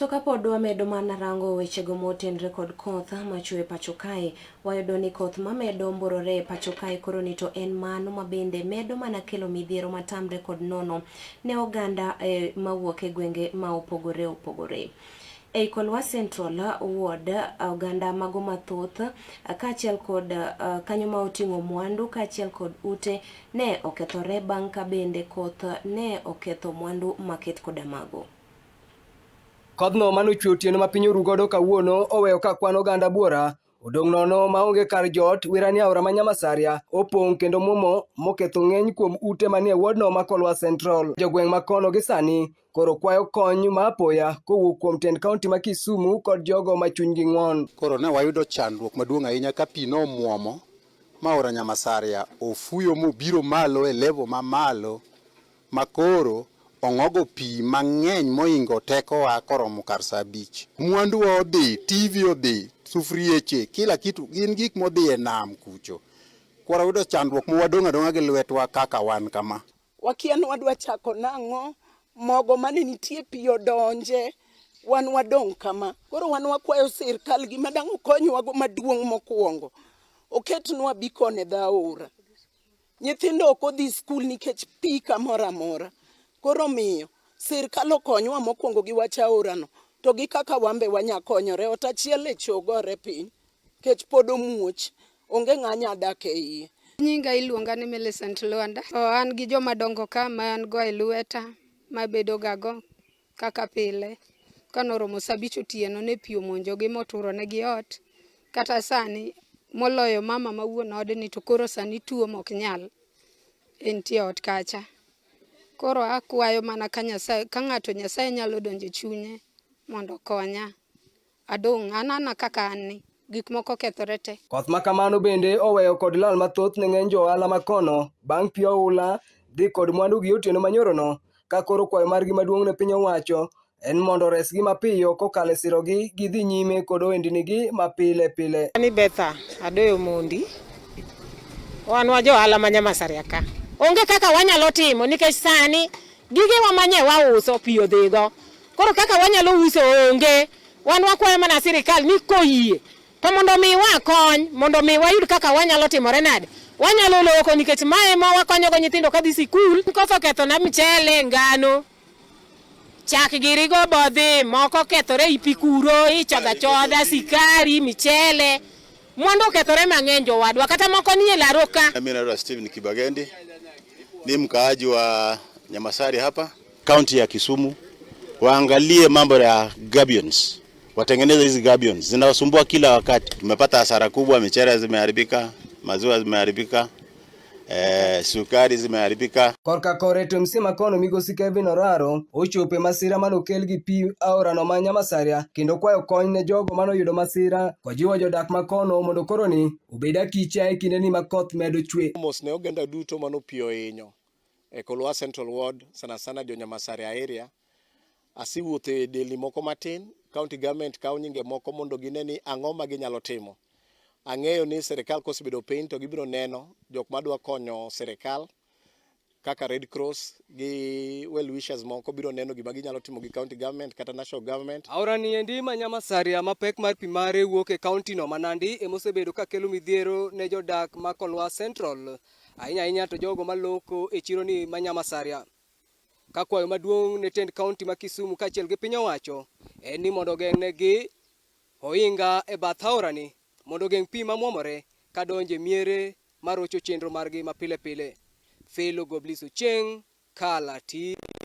To kapod wamedo mana rango wechego motenre kod koth machwe pacho kae, wayudo ni koth mamedo mborore e pacho kae koro ni to en mano mabende medo mana kelo midhiero matamre kod nono ne oganda mawuok e gwenge ma opogore opogore. Ei Kolwa Central Ward, oganda mago mathoth kaachiel kod kanyo ma oting'o mwandu kaachiel kod ute ne okethore bang' ka bende koth ne oketho mwandu maket koda mago. Kodhno manochwe otieno ma piny oru godo kawuono oweyo ka kwan oganda buora odong' nono maonge kar jot. Wirani aora ma Nyamasaria opong' kendo muomo moketho ng'eny kuom ute manie wardno ma Kolwa Central. Jogweng' ma kono gi sani koro kwayo kony ma apoya kowuok kuom tend kaunti ma Kisumu kod jogo ma chunygi ng'won. Koro ne wayudo chandruok maduong' ahinya ka pi nomuomo ma aora Nyamasaria ofuyo mobiro malo e level mamalo makoro ong'ogo pi mang'eny moingo tekowa koromo kar saa 5. Mwandu odhi, TV odhi, sufrieche, kila kitu gin gik modhi e nam kucho. Koro wayudo chandruok mwadong' adong'a gi lwetwa kaka wan kama. Wakia ni wadwa chako nang'o, mogo mane nitie pi odonje, wan wadong' kama. Koro wan wakwayo sirkal gima dang' okonywa go maduong' mokwongo. Oketnwa beacon e dho aora. Nyithindo ok odhi skul nikech pi kamoro amora. Koro miyo sirkal okonywa mokwongo gi wach aorano, to gi kaka wambe wanya konyore. Ot achiel e chogore piny kech pod omuoch, onge ng'anya dak e iye. Nyinga iluonga ni Millicent Luanda. An gi joma dongo ka ma an go e lweta mabedo gago kaka pile. Kanoromo saa 5 otieno ne pi omonjo gi moturo negi ot. Kata sani moloyo mama ma wuon odni to koro sani tuo mok nyal entie ot kacha. Koro akwayo mana ka Nyasaye, ka ng'ato Nyasaye nyalo donjo e chunye mondo konya. Adong' anana kaka anni, gik moko kethore te. Koth ma kamano bende oweyo kod lal mathoth ne ng'eny johala ma kono bang' pi oula dhi kod mwandu gi otieno manyorono, ka koro kwayo margi maduong' ne piny owacho en mondo resgi mapiyo kokalo e sirogi gidhi nyime kod ohendnigi mapile pile. Ani Betha Adoyo Mondi, wan wa johala ma Nyamasaria ka. Onge kaka wanyalo timo nikech sani gige wa manye wauso pi odhigo. Koro kaka wanyalo uso onge. Wan wakwayo mana sirkal ni koyie to mondo mi wakony, mondo mi wayud kaka wanyalo timore nade. Wanyalo loko nikech mae ma wakonyo go nyithindo kadhi sikul. Koso ketho na mchele, ngano, chak girigo bodhi, moko kethore ipi kuro, ichodha, sikari, michele. Mwandu kethore mang'eny jowadwa, kata moko nie laroka. Mimi naitwa Steven Kibagendi, ni mkaaji wa Nyamasaria hapa kaunti ya Kisumu. Waangalie mambo ya gabions, watengeneze hizi gabions, zinawasumbua kila wakati. Tumepata hasara kubwa, michele zimeharibika, maziwa zimeharibika, sukari zimeharibika. Korka kore tumsi makono migosi Kevin Oraro ochope masira manokel gi pi aorano ma Nyamasaria kendo kwayo kony ne jogo manoyudo masira kojiwo jodak makono mondo koro ni obed akicha e kinde ni makoth medo chwe. Mos ne oganda duto mano pi ohinyo e Kolwa Central Ward, sana jo Nyamasaria area. Asiwuotho e delni moko matin, county government kawo nyinge moko mondo gine ni ang'o ma ginyalo timo. Ang'eyo ni sirkal kosebedo piny to gibiro neno jok madwa konyo sirkal kaka Red Cross gi well wishers moko biro neno gima ginyalo timo gi county government kata national government. Aora ni endi ma Nyamasaria ma pek mar pi mare wuok e kaunti no manandi emosebedo ka kelo midhiero ne jodak ma Kolwa Central, ahinya to jogo maloko e chiro ni ma Nyamasaria. Ka kwayo maduong' ne tend kaunti ma Kisumu kaachiel gi piny owacho en ni mondo geng'negi ohinga e bath aorani mondo geng' pi mamuomore ka donje miere marocho chenro margi mapile pile. Felo Goblis Ocheng, Kala TV.